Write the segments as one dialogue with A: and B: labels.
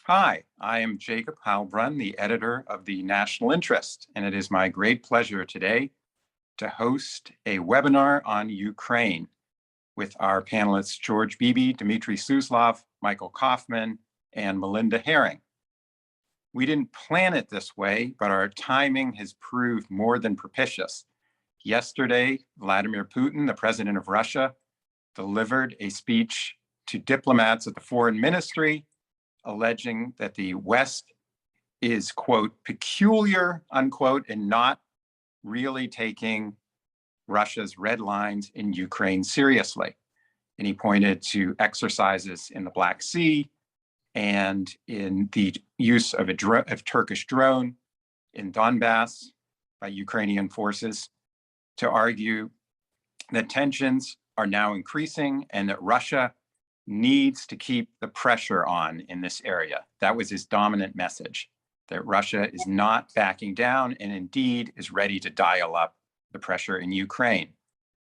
A: Hi, I am Jacob Heilbrunn, the editor of the National Interest, and it is my great pleasure today to host a webinar on Ukraine with our panelists George Beebe, Dimitry Suslov, Michael Kofman, and Melinda Haring. We didn't plan it this way, but our timing has proved more than propitious. Yesterday, Vladimir Putin, the president of Russia, delivered a speech to diplomats at the foreign ministry, alleging that the West is, quote, peculiar, unquote, and not really taking Russia's red lines in Ukraine seriously. And he pointed to exercises in the Black Sea and in the use of a Turkish drone in Donbass by Ukrainian forces to argue that tensions are now increasing and that Russia needs to keep the pressure on in this area. That was his dominant message, that Russia is not backing down and indeed is ready to dial up the pressure in Ukraine.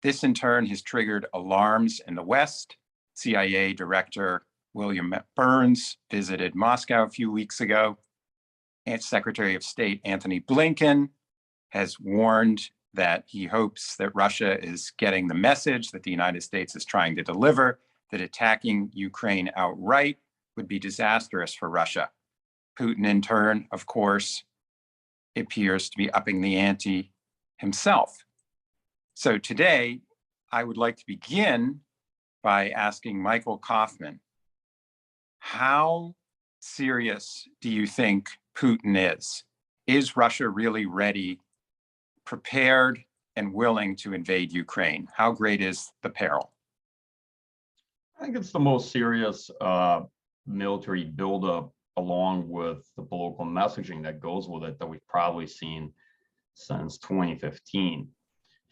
A: This in turn has triggered alarms in the West. CIA Director William Burns visited Moscow a few weeks ago, and Secretary of State Tony Blinken has warned that he hopes that Russia is getting the message that the United States is trying to deliver, that attacking Ukraine outright would be disastrous for Russia. Putin, in turn, of course, appears to be upping the ante himself. So today, I would like to begin by asking Michael Kofman, how serious do you think Putin is? Is Russia really ready, prepared, and willing to invade Ukraine? How great is the peril?
B: I think it's the most serious military buildup, along with the political messaging that goes with it, that we've probably seen since 2015.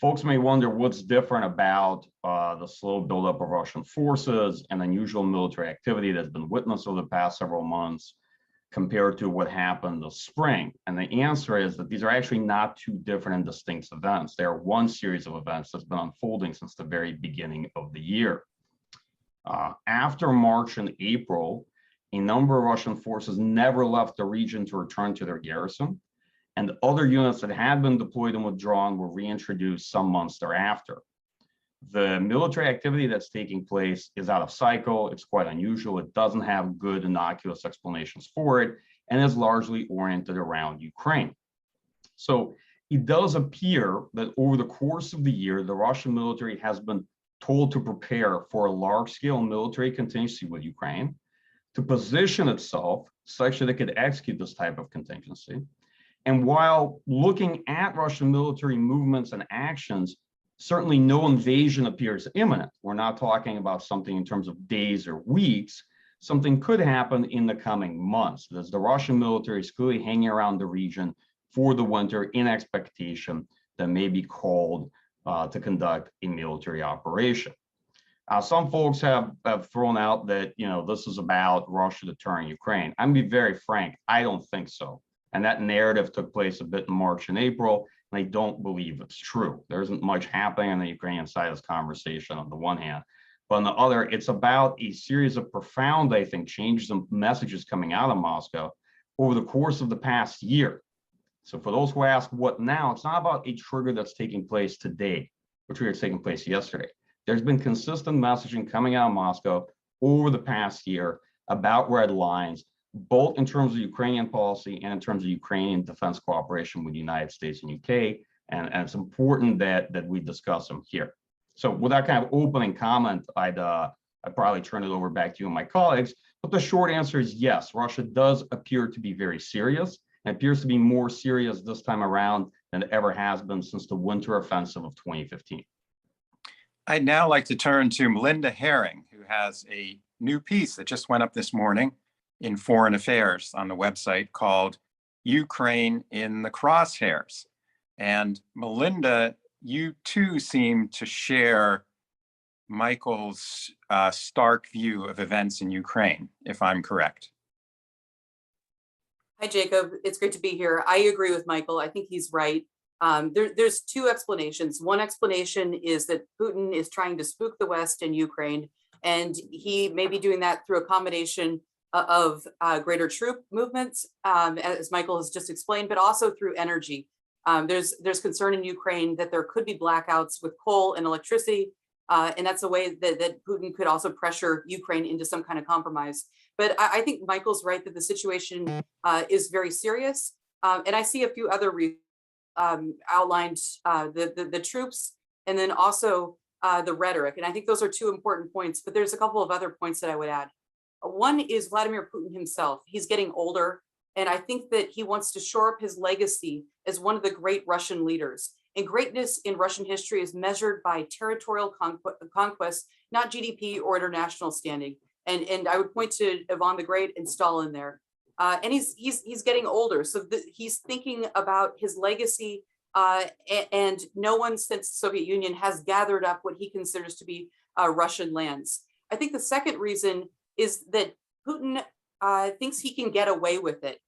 B: Folks may wonder what's different about the slow buildup of Russian forces and unusual military activity that's been witnessed over the past several months compared to what happened this spring. And the answer is that these are actually not two different and distinct events. They are one series of events that's been unfolding since the very beginning of the year. After March and April, a number of Russian forces never left the region to return to their garrison, and other units that had been deployed and withdrawn were reintroduced some months thereafter. The military activity that's taking place is out of cycle. It's quite unusual. It doesn't have good, innocuous explanations for it, and is largely oriented around Ukraine. So it does appear that over the course of the year, the Russian military has been told to prepare for a large-scale military contingency with Ukraine, to position itself such that it could execute this type of contingency. And while looking at Russian military movements and actions, certainly no invasion appears imminent. We're not talking about something in terms of days or weeks. Something could happen in the coming months, as the Russian military is clearly hanging around the region for the winter in expectation that may be called to conduct a military operation. Some folks have thrown out that this is about Russia deterring Ukraine. I'm gonna be very frank, I don't think so. And that narrative took place a bit in March and April, and I don't believe it's true. There isn't much happening on the Ukrainian side of this conversation on the one hand, but on the other, it's about a series of profound, I think, changes and messages coming out of Moscow over the course of the past year. So for those who ask what now, it's not about a trigger that's taking place today, or trigger that's taking place yesterday. There's been consistent messaging coming out of Moscow over the past year about red lines, both in terms of Ukrainian policy and in terms of Ukrainian defense cooperation with the United States and UK. And it's important that we discuss them here. So with that kind of opening comment, I'd probably turn it over back to you and my colleagues. But the short answer is yes, Russia does appear to be very serious. It appears to be more serious this time around than it ever has been since the winter offensive of 2015.
A: I'd now like to turn to Melinda Haring, who has a new piece that just went up this morning in Foreign Affairs on the website called Ukraine in the Crosshairs. And Melinda, you too seem to share Michael's stark view of events in Ukraine, if I'm correct.
C: Hi, Jacob. It's great to be here. I agree with Michael. I think he's right. There's two explanations. One explanation is that Putin is trying to spook the West and Ukraine, and he may be doing that through a combination greater troop movements, as Michael has just explained, but also through energy. There's concern in Ukraine that there could be blackouts with coal and electricity, and that's a way that Putin could also pressure Ukraine into some kind of compromise. But I think Michael's right that the situation is very serious, and I see a few other outlined, the troops, and then also the rhetoric, and I think those are two important points. But there's a couple of other points that I would add. One is Vladimir Putin himself. He's getting older, and I think that he wants to shore up his legacy as one of the great Russian leaders. And greatness in Russian history is measured by territorial conquest, not GDP or international standing. And I would point to Ivan the Great and Stalin there. And he's getting older, so he's thinking about his legacy. And no one since the Soviet Union has gathered up what he considers to be Russian lands. I think the second reason is that Putin thinks he can get away with it.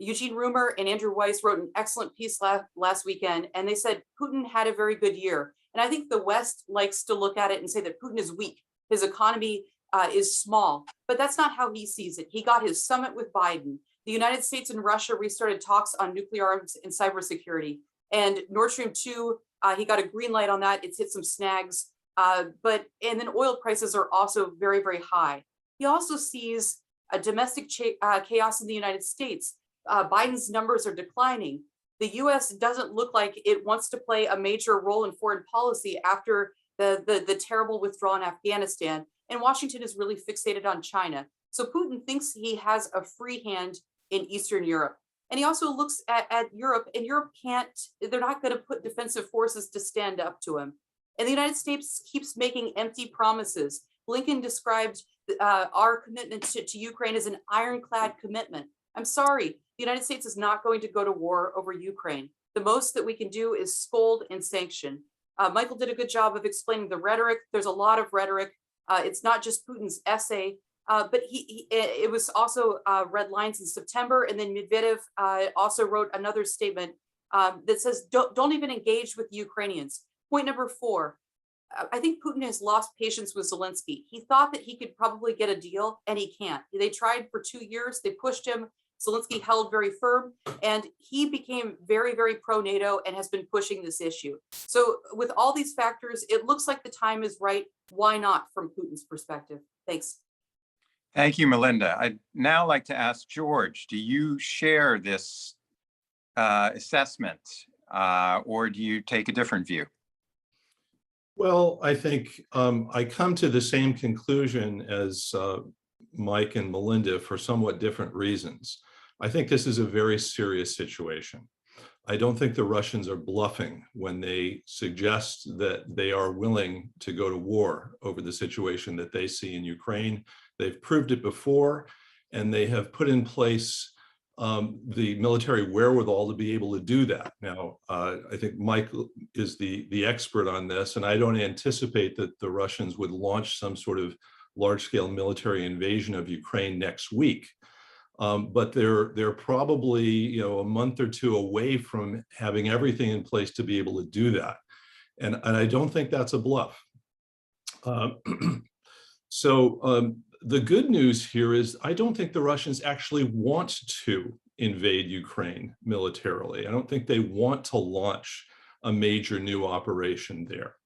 C: Eugene Rumer and Andrew Weiss wrote an excellent piece last weekend, and they said Putin had a very good year. And I think the West likes to look at it and say that Putin is weak. His economy is small, but that's not how he sees it. He got his summit with Biden. The United States and Russia restarted talks on nuclear arms and cybersecurity. And Nord Stream 2, he got a green light on that. It's hit some snags, and then oil prices are also very, very high. He also sees a domestic chaos in the United States. Biden's numbers are declining. The US doesn't look like it wants to play a major role in foreign policy after the terrible withdrawal in Afghanistan. And Washington is really fixated on China. So Putin thinks he has a free hand in Eastern Europe. And he also looks at Europe, and Europe they're not going to put defensive forces to stand up to him. And the United States keeps making empty promises. Blinken described our commitment to Ukraine as an ironclad commitment. I'm sorry, the United States is not going to go to war over Ukraine. The most that we can do is scold and sanction. Michael did a good job of explaining the rhetoric. There's a lot of rhetoric. It's not just Putin's essay, but it was also red lines in September. And then Medvedev also wrote another statement that says, don't even engage with the Ukrainians. Point number 4, I think Putin has lost patience with Zelensky. He thought that he could probably get a deal, and he can't. They tried for 2 years. They pushed him. Zelensky held very firm, and he became very, very pro-NATO and has been pushing this issue. So with all these factors, it looks like the time is right. Why not from Putin's perspective? Thanks.
A: Thank you, Melinda. I'd now like to ask George, do you share this assessment, or do you take a different view?
D: Well, I think I come to the same conclusion as Mike and Melinda for somewhat different reasons. I think this is a very serious situation. I don't think the Russians are bluffing when they suggest that they are willing to go to war over the situation that they see in Ukraine. They've proved it before, and they have put in place the military wherewithal to be able to do that. Now, I think Mike is the expert on this, and I don't anticipate that the Russians would launch some sort of large-scale military invasion of Ukraine next week. But they're probably a month or two away from having everything in place to be able to do that. And I don't think that's a bluff. The good news here is I don't think the Russians actually want to invade Ukraine militarily. I don't think they want to launch a major new operation there.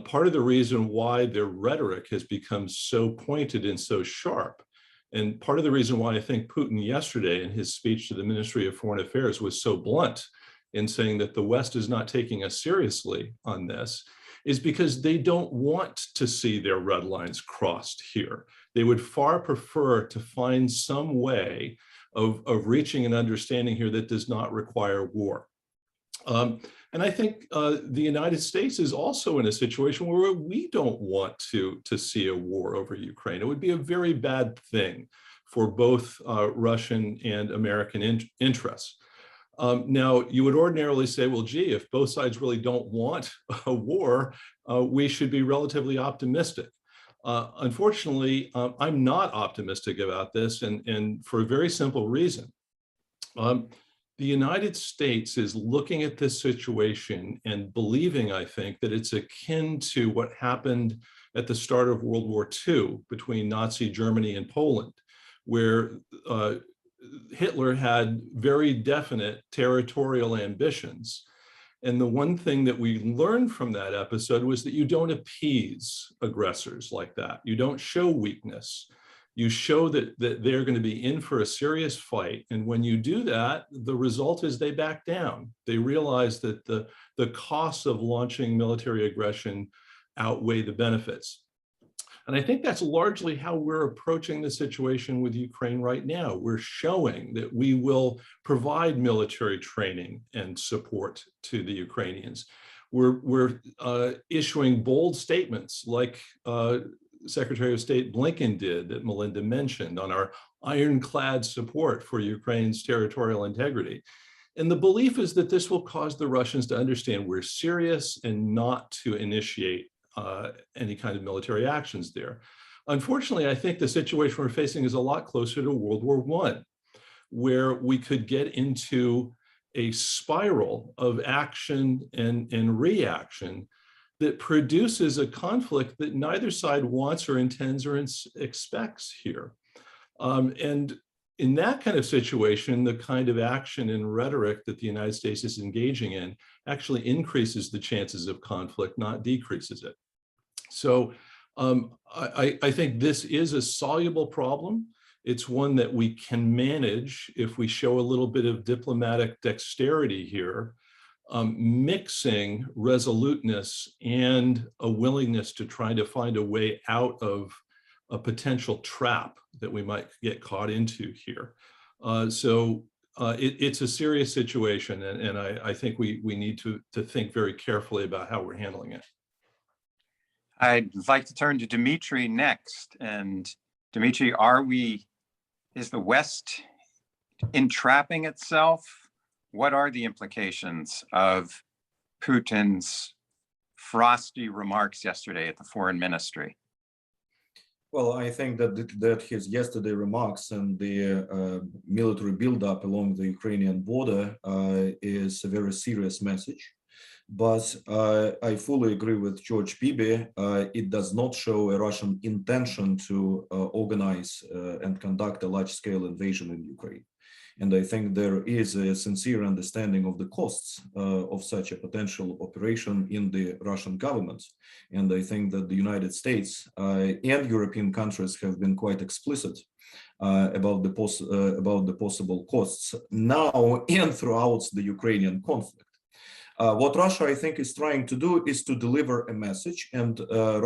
D: Part of the reason why their rhetoric has become so pointed and so sharp, and part of the reason why I think Putin yesterday in his speech to the Ministry of Foreign Affairs was so blunt in saying that the West is not taking us seriously on this, is because they don't want to see their red lines crossed here. They would far prefer to find some way of reaching an understanding here that does not require war. And I think the United States is also in a situation where we don't want to see a war over Ukraine. It would be a very bad thing for both Russian and American interests. Now, you would ordinarily say, well, gee, if both sides really don't want a war, we should be relatively optimistic. Unfortunately, I'm not optimistic about this, and for a very simple reason. The United States is looking at this situation and believing, I think, that it's akin to what happened at the start of World War II between Nazi Germany and Poland, where Hitler had very definite territorial ambitions. And the one thing that we learned from that episode was that you don't appease aggressors like that. You don't show weakness. You show that they're going to be in for a serious fight. And when you do that, the result is they back down. They realize that the costs of launching military aggression outweigh the benefits. And I think that's largely how we're approaching the situation with Ukraine right now. We're showing that we will provide military training and support to the Ukrainians. We're issuing bold statements like Secretary of State Blinken did, that Melinda mentioned, on our ironclad support for Ukraine's territorial integrity. And the belief is that this will cause the Russians to understand we're serious and not to initiate any kind of military actions there. Unfortunately, I think the situation we're facing is a lot closer to World War I, where we could get into a spiral of action and reaction that produces a conflict that neither side wants or intends or expects here. And in that kind of situation, the kind of action and rhetoric that the United States is engaging in actually increases the chances of conflict, not decreases it. So I think this is a soluble problem. It's one that we can manage if we show a little bit of diplomatic dexterity here, mixing resoluteness and a willingness to try to find a way out of a potential trap that we might get caught into here. It's a serious situation, and I think we need to think very carefully about how we're handling it.
A: I'd like to turn to Dimitry next. And Dimitry, is the West entrapping itself? What are the implications of Putin's frosty remarks yesterday at the foreign ministry?
E: Well, I think that his yesterday remarks and the military buildup along the Ukrainian border is a very serious message. But I fully agree with George Beebe. It does not show a Russian intention to organize and conduct a large-scale invasion in Ukraine. And I think there is a sincere understanding of the costs of such a potential operation in the Russian government. And I think that the United States and European countries have been quite explicit about the possible costs now and throughout the Ukrainian conflict. What Russia, I think, is trying to do is to deliver a message, and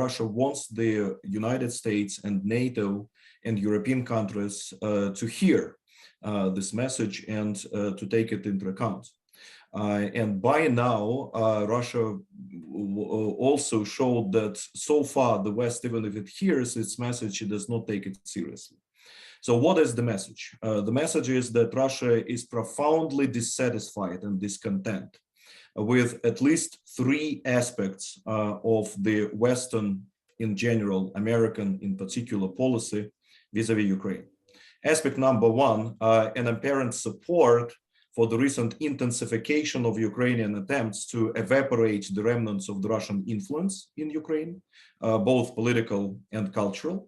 E: Russia wants the United States and NATO and European countries to hear this message and to take it into account. And by now, Russia also showed that so far the West, even if it hears its message, it does not take it seriously. So what is the message? The message is that Russia is profoundly dissatisfied and discontent with at least three aspects of the Western, in general, American in particular, policy vis-a-vis Ukraine. Aspect number one, an apparent support for the recent intensification of Ukrainian attempts to evaporate the remnants of the Russian influence in Ukraine, both political and cultural.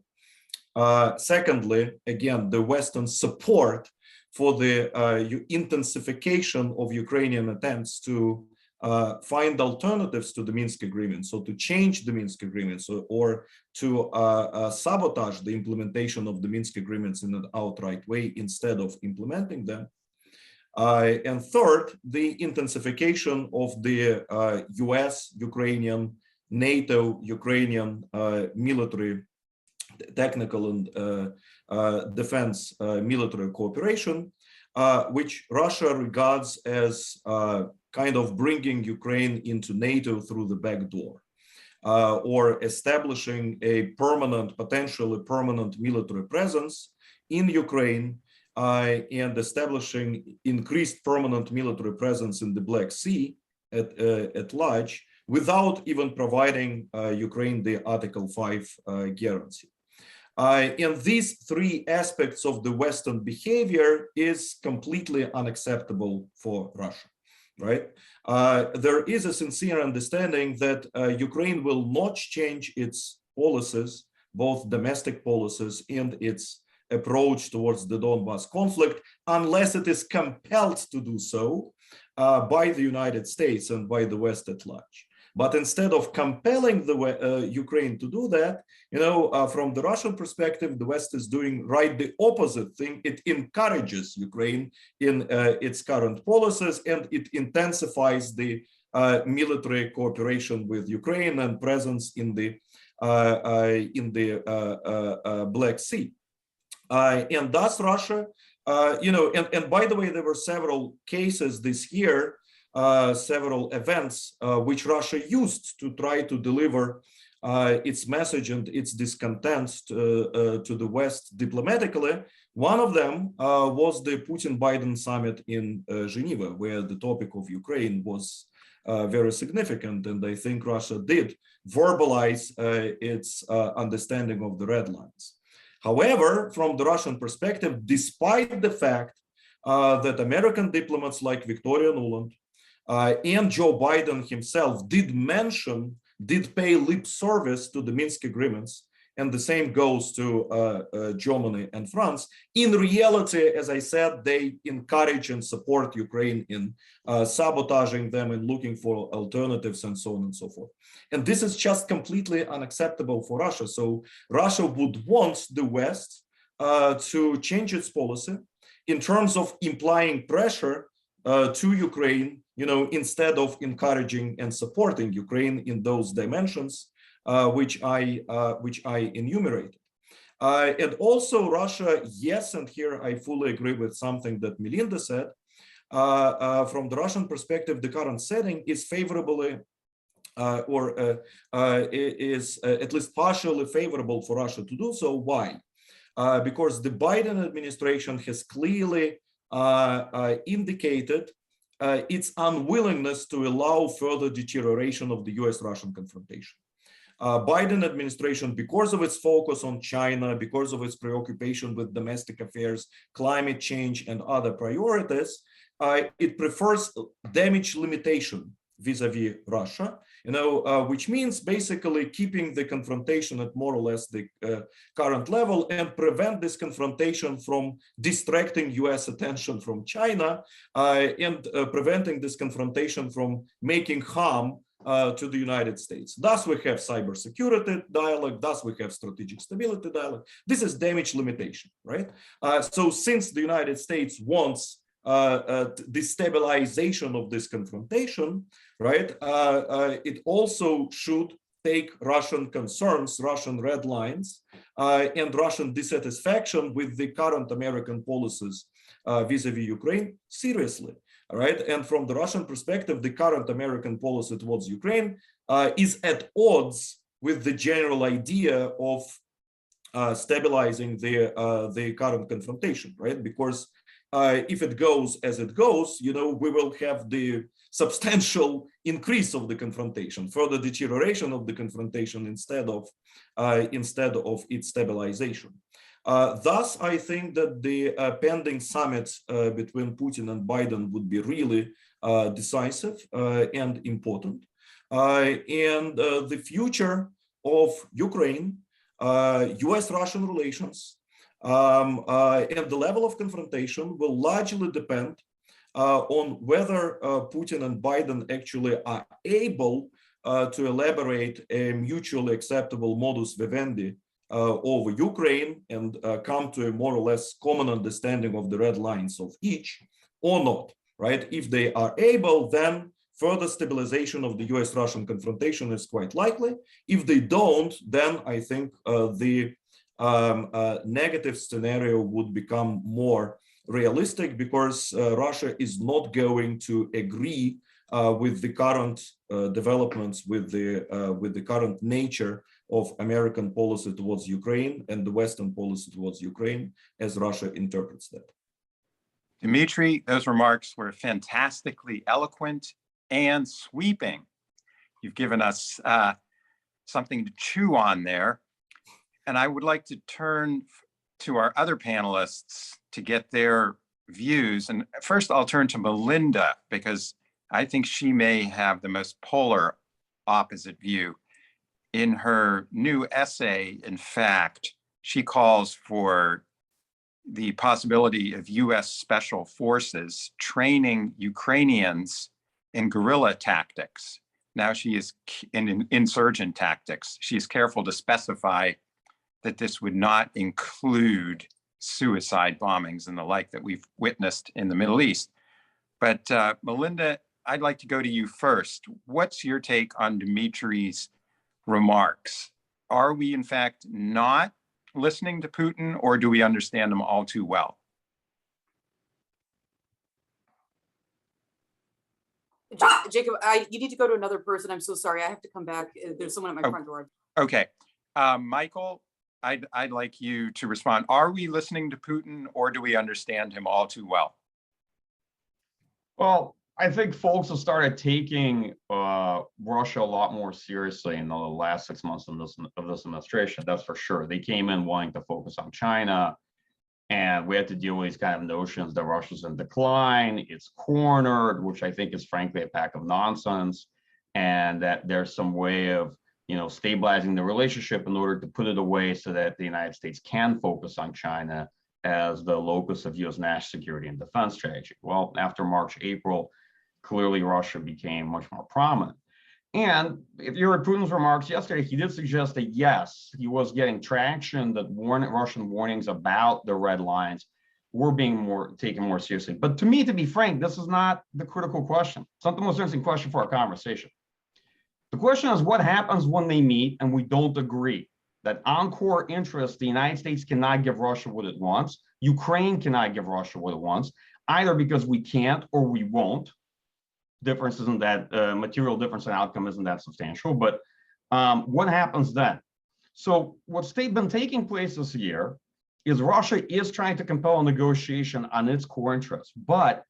E: Secondly, again, the Western support for the intensification of Ukrainian attempts to find alternatives to the Minsk agreement, so to change the Minsk agreements or to sabotage the implementation of the Minsk agreements in an outright way instead of implementing them. And third, the intensification of the US, Ukrainian, NATO, Ukrainian military, technical and defense military cooperation, which Russia regards as kind of bringing Ukraine into NATO through the back door, or establishing a potentially permanent military presence in Ukraine, and establishing increased permanent military presence in the Black Sea at large, without even providing Ukraine the Article 5 guarantee. And these three aspects of the Western behavior is completely unacceptable for Russia, right? There is a sincere understanding that Ukraine will not change its policies, both domestic policies and its approach towards the Donbas conflict unless it is compelled to do so by the United States and by the West at large. But instead of compelling the Ukraine to do that, from the Russian perspective, the West is doing right the opposite thing. It encourages Ukraine in its current policies, and it intensifies the military cooperation with Ukraine and presence in the Black Sea. And thus Russia, and by the way, there were several cases this year, several events which Russia used to try to deliver its message and its discontent to the West diplomatically. One of them was the Putin-Biden summit in Geneva, where the topic of Ukraine was very significant. And I think Russia did verbalize its understanding of the red lines. However, from the Russian perspective, despite the fact that American diplomats like Victoria Nuland and Joe Biden himself did pay lip service to the Minsk agreements, and the same goes to Germany and France, in reality, as I said, they encourage and support Ukraine in sabotaging them and looking for alternatives and so on and so forth. And this is just completely unacceptable for Russia. So Russia would want the West to change its policy in terms of implying pressure to Ukraine, instead of encouraging and supporting Ukraine in those dimensions which I enumerated. And also Russia, yes, and here I fully agree with something that Melinda said, from the Russian perspective, the current setting is favorably is at least partially favorable for Russia to do so. Why? Because the Biden administration has clearly indicated its unwillingness to allow further deterioration of the US-Russian confrontation. Biden administration, because of its focus on China, because of its preoccupation with domestic affairs, climate change, and other priorities, it prefers damage limitation vis-a-vis Russia, which means basically keeping the confrontation at more or less the current level and prevent this confrontation from distracting US attention from China and preventing this confrontation from making harm to the United States. Thus, we have cybersecurity dialogue. Thus, we have strategic stability dialogue. This is damage limitation, right? So since the United States wants the stabilization of this confrontation, right, it also should take Russian concerns, Russian red lines, and Russian dissatisfaction with the current American policies vis-a-vis Ukraine seriously. Right, and from the Russian perspective, the current American policy towards Ukraine is at odds with the general idea of stabilizing the current confrontation, right? Because if it goes as it goes, we will have the substantial increase of the confrontation, further deterioration of the confrontation instead of its stabilization. Thus, I think that the pending summit between Putin and Biden would be really decisive and important. And the future of Ukraine, US-Russian relations, and the level of confrontation will largely depend on whether Putin and Biden actually are able to elaborate a mutually acceptable modus vivendi over Ukraine and come to a more or less common understanding of the red lines of each, or not, right? If they are able, then further stabilization of the US-Russian confrontation is quite likely. If they don't, then I think the negative scenario would become more realistic, because Russia is not going to agree with the current developments, with the current nature of American policy towards Ukraine and the Western policy towards Ukraine as Russia interprets that.
A: Dimitry, those remarks were fantastically eloquent and sweeping. You've given us something to chew on there. And I would like to turn to our other panelists to get their views. And first I'll turn to Melinda, because I think she may have the most polar opposite view. In her new essay, in fact, she calls for the possibility of U.S. special forces training Ukrainians in guerrilla tactics. Now she is in insurgent tactics. She is careful to specify that this would not include suicide bombings and the like that we've witnessed in the Middle East. But Melinda, I'd like to go to you first. What's your take on Dimitry's remarks? Are we in fact not listening to Putin, or do we understand him all too well?
C: Jacob, you need to go to another person. I'm so sorry. I have to come back. There's someone at my front door.
A: Okay. Michael, I'd like you to respond. Are we listening to Putin, or do we understand him all too well?
B: Well, I think folks have started taking Russia a lot more seriously in the last 6 months of this administration. That's for sure. They came in wanting to focus on China, and we had to deal with these kind of notions that Russia's in decline, it's cornered, which I think is frankly a pack of nonsense, and that there's some way of stabilizing the relationship in order to put it away so that the United States can focus on China as the locus of U.S. national security and defense strategy. Well, after March, April, clearly Russia became much more prominent. And if you heard Putin's remarks yesterday, he did suggest that yes, he was getting traction, that Russian warnings about the red lines were being taken more seriously. But to me, to be frank, this is not the critical question. It's not the most interesting question for our conversation. The question is what happens when they meet and we don't agree that on core interests, the United States cannot give Russia what it wants. Ukraine cannot give Russia what it wants, either because we can't or we won't. Difference isn't that material difference in outcome isn't that substantial, but what happens then? So what's been taking place this year is Russia is trying to compel a negotiation on its core interests. But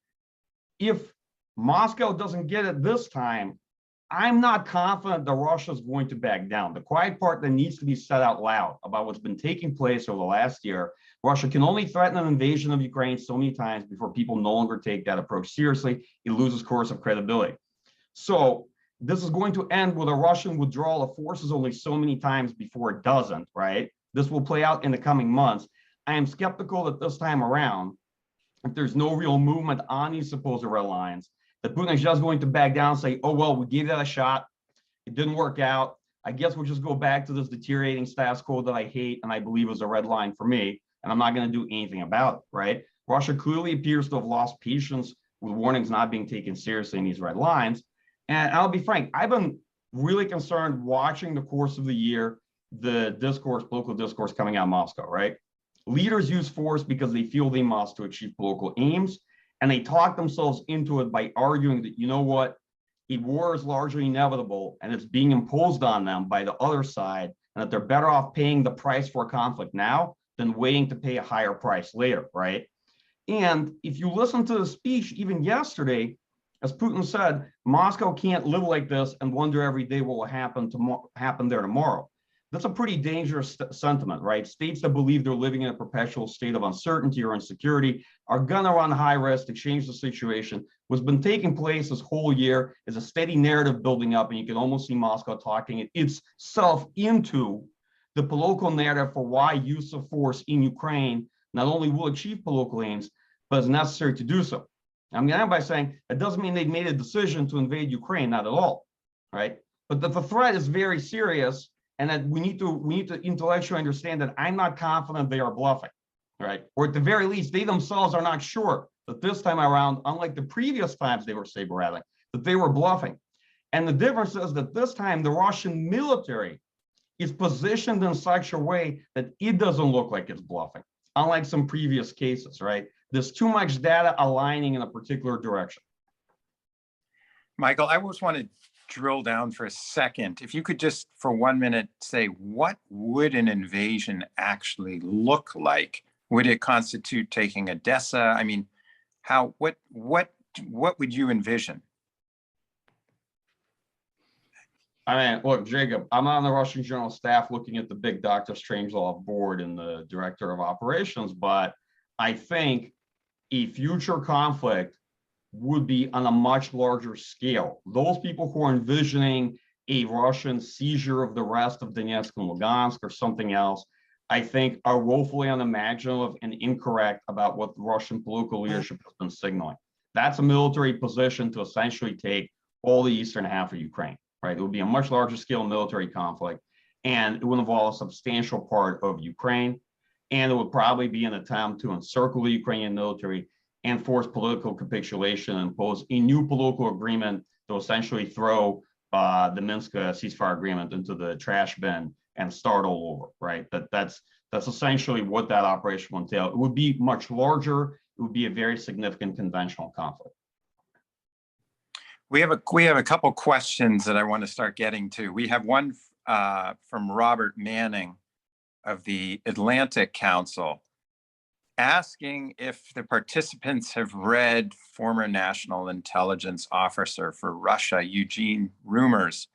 B: if Moscow doesn't get it this time, I'm not confident that Russia is going to back down. The quiet part that needs to be said out loud about what's been taking place over the last year, Russia can only threaten an invasion of Ukraine so many times before people no longer take that approach seriously. It loses course of credibility. So this is going to end with a Russian withdrawal of forces only so many times before it doesn't, right? This will play out in the coming months. I am skeptical that this time around, if there's no real movement on these supposed red lines, that Putin is just going to back down and say, oh, well, we gave that a shot. It didn't work out. I guess we'll just go back to this deteriorating status quo that I hate and I believe is a red line for me, and I'm not going to do anything about it, right? Russia clearly appears to have lost patience with warnings not being taken seriously in these red lines. And I'll be frank, I've been really concerned watching the course of the year, the discourse, political discourse coming out of Moscow, right? Leaders use force because they feel they must to achieve political aims. And they talk themselves into it by arguing that, you know what, a war is largely inevitable and it's being imposed on them by the other side, and that they're better off paying the price for a conflict now than waiting to pay a higher price later, right? And if you listen to the speech, even yesterday, as Putin said, Moscow can't live like this and wonder every day what will happen there tomorrow. That's a pretty dangerous sentiment, right? States that believe they're living in a perpetual state of uncertainty or insecurity are gonna run high risk to change the situation. What's been taking place this whole year is a steady narrative building up, and you can almost see Moscow talking itself into the political narrative for why use of force in Ukraine not only will achieve political aims, but is necessary to do so. I'm gonna end by saying it doesn't mean they've made a decision to invade Ukraine, not at all, right? But that the threat is very serious, and that we need to intellectually understand that I'm not confident they are bluffing, right? Or at the very least, they themselves are not sure that this time around, unlike the previous times they were saber-rattling, that they were bluffing. And the difference is that this time the Russian military is positioned in such a way that it doesn't look like it's bluffing, unlike some previous cases, right? There's too much data aligning in a particular direction.
A: Michael, I always want to drill down for a second. If you could just for 1 minute say, what would an invasion actually look like? Would it constitute taking Odessa? I mean, what would you envision?
B: I mean, look, Jacob, I'm on the Russian General Staff looking at the big Dr. Strangelove board and the director of operations, but I think a future conflict would be on a much larger scale. Those people who are envisioning a Russian seizure of the rest of Donetsk and Lugansk or something else I think, are woefully unimaginative and incorrect about what the Russian political leadership has been signaling. That's a military position to essentially take all the eastern half of Ukraine, right? It would be a much larger scale military conflict, and it would involve a substantial part of Ukraine, and it would probably be an attempt to encircle the Ukrainian military and force political capitulation and impose a new political agreement to essentially throw the Minsk ceasefire agreement into the trash bin and start all over, right? That's essentially what that operation will entail. It would be much larger. It would be a very significant conventional conflict.
A: We have a couple questions that I want to start getting to. We have one from Robert Manning of the Atlantic Council, asking if the participants have read former National Intelligence Officer for Russia, Eugene Rumor's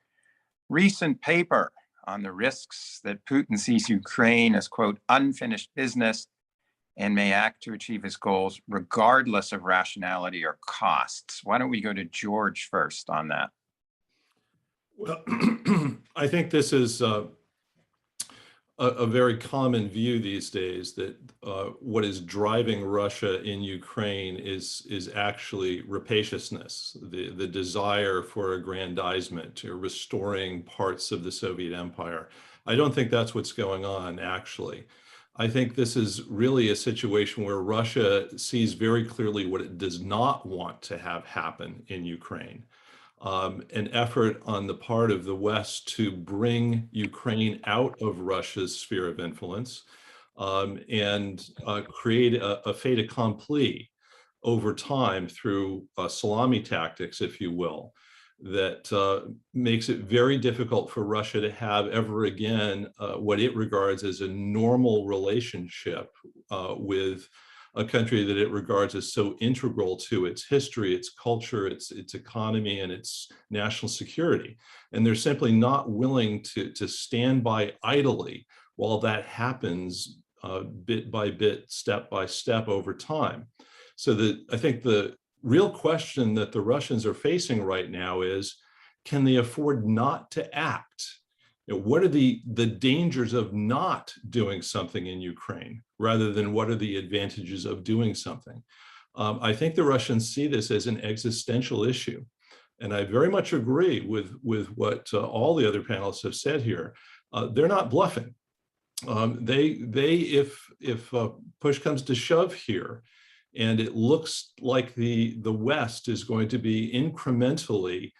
A: recent paper on the risks that Putin sees Ukraine as, quote, unfinished business and may act to achieve his goals regardless of rationality or costs. Why don't we go to George first on that?
D: Well, I think this is a very common view these days, that what is driving Russia in Ukraine is actually rapaciousness, the desire for aggrandizement or restoring parts of the Soviet Empire. I don't think that's what's going on, actually. I think this is really a situation where Russia sees very clearly what it does not want to have happen in Ukraine. An effort on the part of the West to bring Ukraine out of Russia's sphere of influence and create a fait accompli over time through salami tactics, if you will, that makes it very difficult for Russia to have ever again what it regards as a normal relationship with a country that it regards as so integral to its history, its culture, its economy, and its national security. And they're simply not willing to stand by idly while that happens bit by bit, step by step over time. So that I think the real question that the Russians are facing right now is, can they afford not to act? What are the dangers of not doing something in Ukraine, rather than what are the advantages of doing something? I think the Russians see this as an existential issue. And I very much agree with what all the other panelists have said here. They're not bluffing. If push comes to shove here, and it looks like the West is going to be incrementally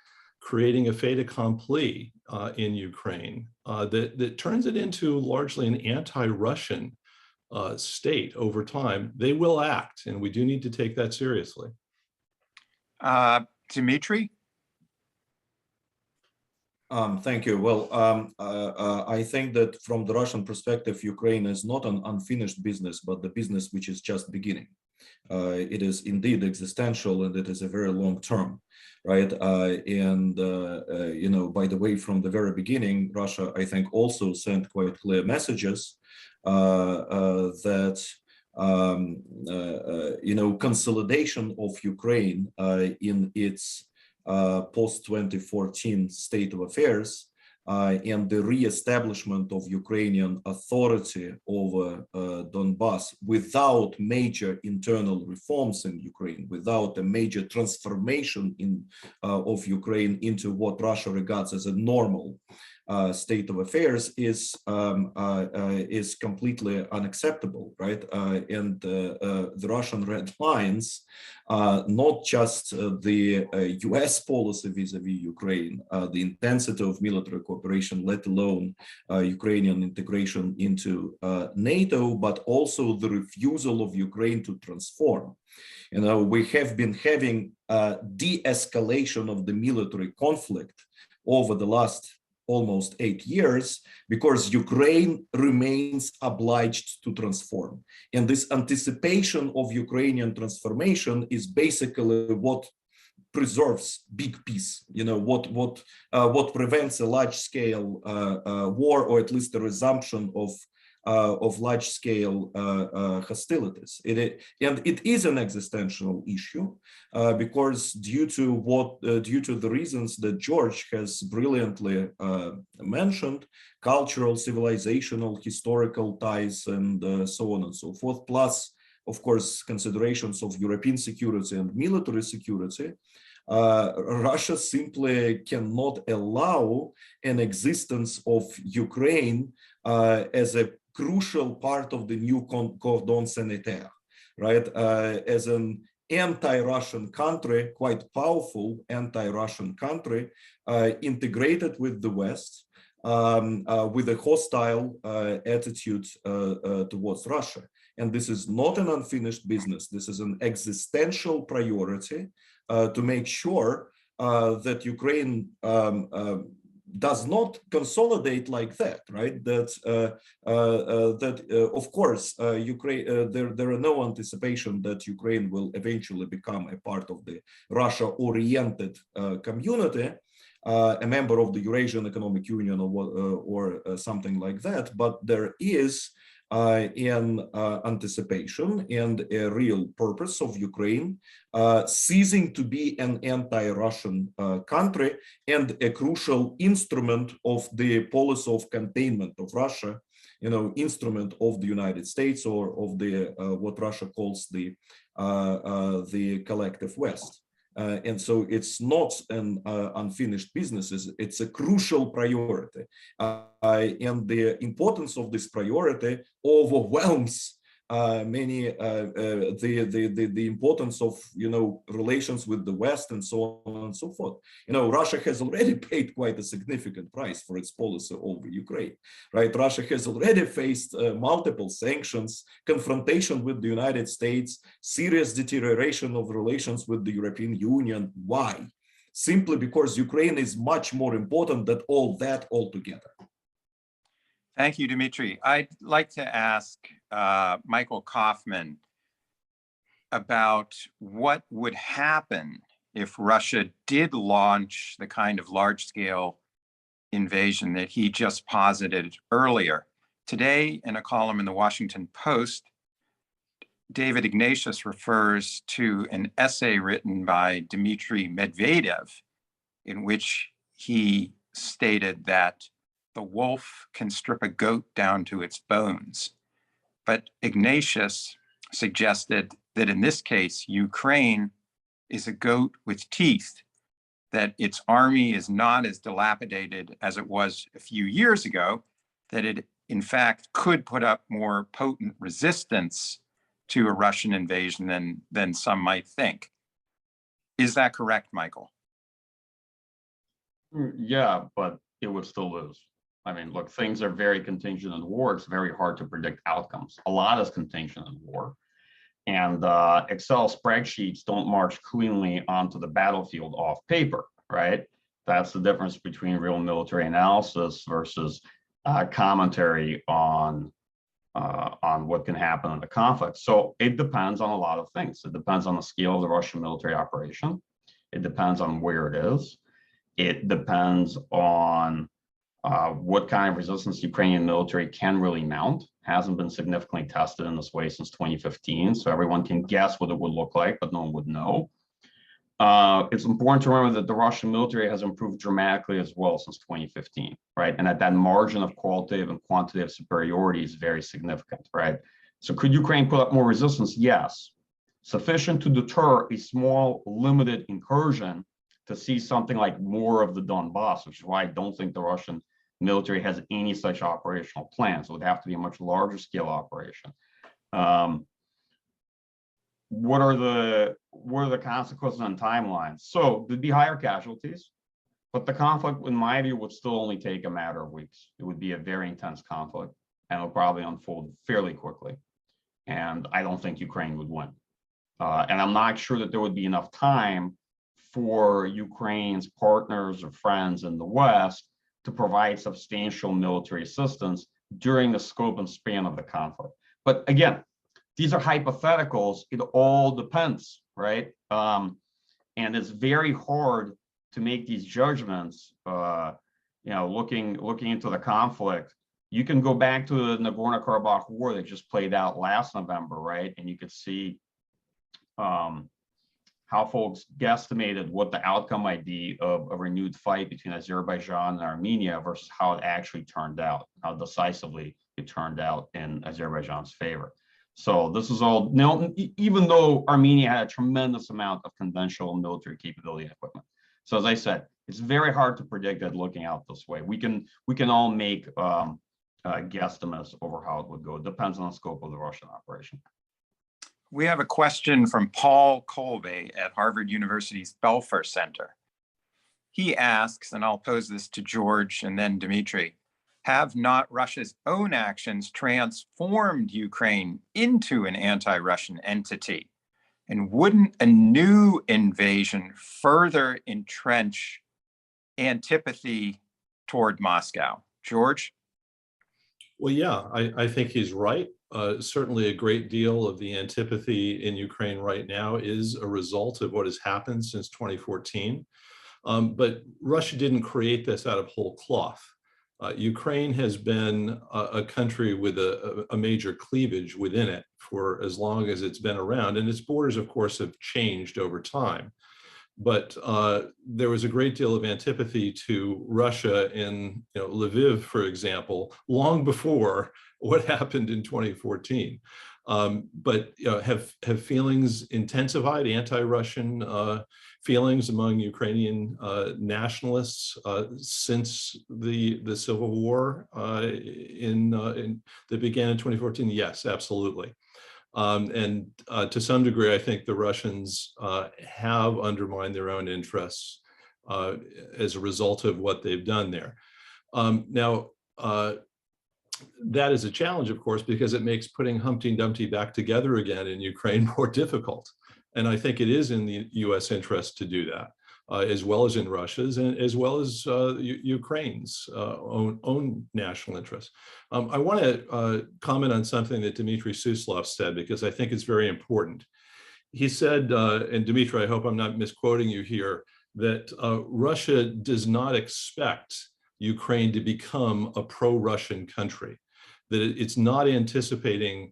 D: creating a fait accompli in Ukraine that turns it into largely an anti-Russian state over time, they will act, and we do need to take that seriously.
A: Dimitry?
E: Thank you. Well, I think that from the Russian perspective, Ukraine is not an unfinished business, but the business which is just beginning. It is indeed existential, and it is a very long term, right? You know, by the way, from the very beginning, Russia, I think, also sent quite clear messages that you know, consolidation of Ukraine in its post-2014 state of affairs and the re-establishment of Ukrainian authority over Donbass without major internal reforms in Ukraine, without a major transformation of Ukraine into what Russia regards as a normal state of affairs is completely unacceptable, right? And the Russian red lines, not just the US policy vis-a-vis Ukraine, the intensity of military cooperation, let alone Ukrainian integration into NATO, but also the refusal of Ukraine to transform. You know, we have been having de-escalation of the military conflict over the last almost 8 years, because Ukraine remains obliged to transform. And this anticipation of Ukrainian transformation is basically what preserves big peace, you know, what prevents a large-scale war, or at least the resumption of of large-scale hostilities. And it is an existential issue because due to the reasons that George has brilliantly mentioned, cultural, civilizational, historical ties, and so on and so forth, plus, of course, considerations of European security and military security, Russia simply cannot allow an existence of Ukraine as a crucial part of the new cordon sanitaire, right? As an anti-Russian country, quite powerful anti-Russian country, integrated with the West, with a hostile attitude towards Russia. And this is not an unfinished business. This is an existential priority to make sure that Ukraine does not consolidate like that, right? That of course, Ukraine. There are no anticipation that Ukraine will eventually become a part of the Russia-oriented community, a member of the Eurasian Economic Union or something like that. But there is an anticipation and a real purpose of Ukraine ceasing to be an anti-Russian country and a crucial instrument of the policy of containment of Russia, instrument of the United States or of the what Russia calls the collective West. And so it's not an unfinished business, it's a crucial priority. And the importance of this priority overwhelms the importance of relations with the West and so on and so forth. Russia has already paid quite a significant price for its policy over Ukraine, right? Russia has already faced multiple sanctions, confrontation with the United States, serious deterioration of relations with the European Union. Why? Simply because Ukraine is much more important than all that altogether.
A: Thank you, Dimitry. I'd like to ask Michael Kofman about what would happen if Russia did launch the kind of large-scale invasion that he just posited earlier. Today, in a column in the Washington Post, David Ignatius refers to an essay written by Dmitry Medvedev, in which he stated that the wolf can strip a goat down to its bones. But Ignatius suggested that in this case, Ukraine is a goat with teeth, that its army is not as dilapidated as it was a few years ago, that it in fact could put up more potent resistance to a Russian invasion than some might think. Is that correct, Michael?
B: Yeah, but it would still lose. I mean, look, things are very contingent in war. It's very hard to predict outcomes. A lot is contingent in war. And Excel spreadsheets don't march cleanly onto the battlefield off paper, right? That's the difference between real military analysis versus commentary on what can happen in the conflict. So it depends on a lot of things. It depends on the scale of the Russian military operation. It depends on where it is. It depends on what kind of resistance Ukrainian military can really mount. Hasn't been significantly tested in this way since 2015, so everyone can guess what it would look like, but no one would know. It's important to remember that the Russian military has improved dramatically as well since 2015, right? And that margin of qualitative and quantitative superiority is very significant, right? So could Ukraine put up more resistance? Yes. Sufficient to deter a small, limited incursion to see something like more of the Donbass, which is why I don't think the Russian military has any such operational plans. It would have to be a much larger scale operation. What are the consequences and timelines? So there'd be higher casualties, but the conflict, in my view, would still only take a matter of weeks. It would be a very intense conflict, and it'll probably unfold fairly quickly. And I don't think Ukraine would win. And I'm not sure that there would be enough time for Ukraine's partners or friends in the West to provide substantial military assistance during the scope and span of the conflict. But again, these are hypotheticals. It all depends, right? And it's very hard to make these judgments, looking into the conflict you can go back to the Nagorno-Karabakh War that just played out last November, right? And you could see how folks guesstimated what the outcome might be of a renewed fight between Azerbaijan and Armenia versus how it actually turned out, how decisively it turned out in Azerbaijan's favor. So this is all, now, even though Armenia had a tremendous amount of conventional military capability and equipment. So as I said, it's very hard to predict that looking out this way. We can all make guesstimates over how it would go. It depends on the scope of the Russian operation.
A: We have a question from Paul Kolbe at Harvard University's Belfer Center. He asks, and I'll pose this to George and then Dimitry, have not Russia's own actions transformed Ukraine into an anti-Russian entity? And wouldn't a new invasion further entrench antipathy toward Moscow? George?
D: Well, yeah, I think he's right. Certainly a great deal of the antipathy in Ukraine right now is a result of what has happened since 2014. But Russia didn't create this out of whole cloth. Ukraine has been a country with a major cleavage within it for as long as it's been around, and its borders, of course, have changed over time. But there was a great deal of antipathy to Russia in Lviv, for example, long before what happened in 2014. But have feelings intensified, anti-Russian feelings among Ukrainian nationalists since the civil war that began in 2014? Yes, absolutely. And to some degree, I think the Russians have undermined their own interests as a result of what they've done there. Now, that is a challenge, of course, because it makes putting Humpty Dumpty back together again in Ukraine more difficult. And I think it is in the US interest to do that, as well as in Russia's and as well as Ukraine's own national interests. I want to comment on something that Dimitry Suslov said, because I think it's very important. He said, and Dimitry, I hope I'm not misquoting you here, that Russia does not expect Ukraine to become a pro-Russian country, that it's not anticipating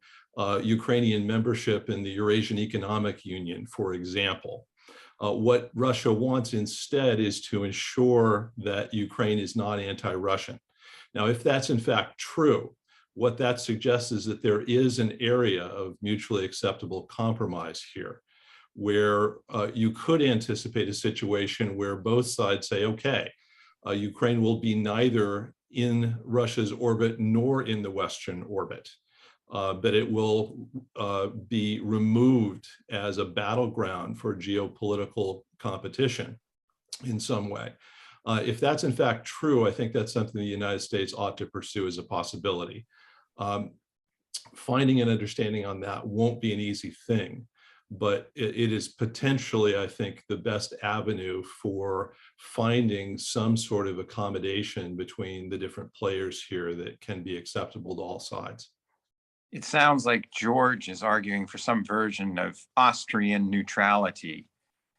D: Ukrainian membership in the Eurasian Economic Union, for example. What Russia wants instead is to ensure that Ukraine is not anti-Russian. Now, if that's in fact true, what that suggests is that there is an area of mutually acceptable compromise here, where you could anticipate a situation where both sides say, okay, Ukraine will be neither in Russia's orbit nor in the Western orbit, but it will be removed as a battleground for geopolitical competition in some way. If that's in fact true, I think that's something the United States ought to pursue as a possibility. Finding an understanding on that won't be an easy thing, but it is potentially, I think, the best avenue for finding some sort of accommodation between the different players here that can be acceptable to all sides.
A: It sounds like George is arguing for some version of Austrian neutrality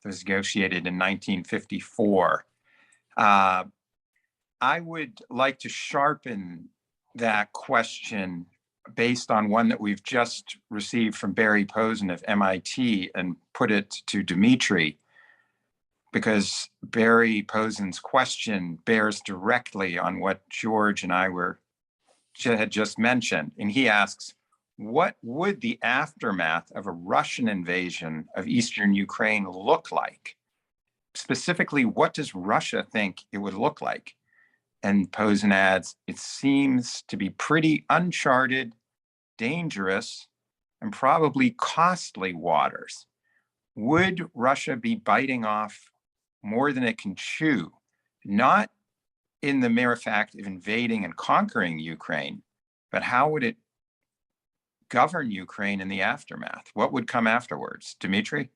A: that was negotiated in 1954. I would like to sharpen that question based on one that we've just received from Barry Posen of MIT and put it to Dimitry, because Barry Posen's question bears directly on what George and I had just mentioned. And he asks, what would the aftermath of a Russian invasion of Eastern Ukraine look like? Specifically, what does Russia think it would look like? And Posen adds, it seems to be pretty uncharted, dangerous, and probably costly waters. Would Russia be biting off more than it can chew, not in the mere fact of invading and conquering Ukraine, but how would it govern Ukraine in the aftermath? What would come afterwards? Dimitry?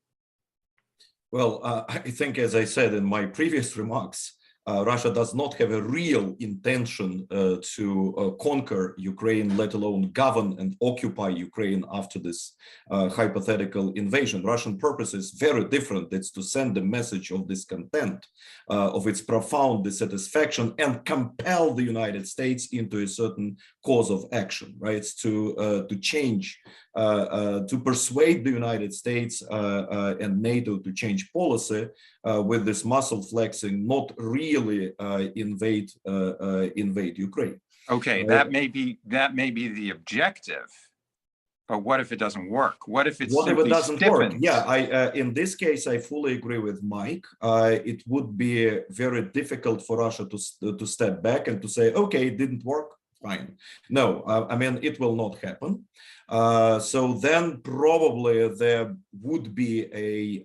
E: Well, I think, as I said in my previous remarks, Russia does not have a real intention to conquer Ukraine, let alone govern and occupy Ukraine after this hypothetical invasion. Russian purpose is very different. It's to send a message of discontent, of its profound dissatisfaction, and compel the United States into a certain course of action, right? It's to change, to persuade the United States and NATO to change policy with this muscle flexing, not really invade Ukraine.
A: Okay, that may be the objective, but what if it doesn't work? What if it's simply stiffens?
E: Yeah, in this case, I fully agree with Mike. It would be very difficult for Russia to step back and to say, okay, it didn't work, fine. No, I mean, it will not happen. So then probably there would be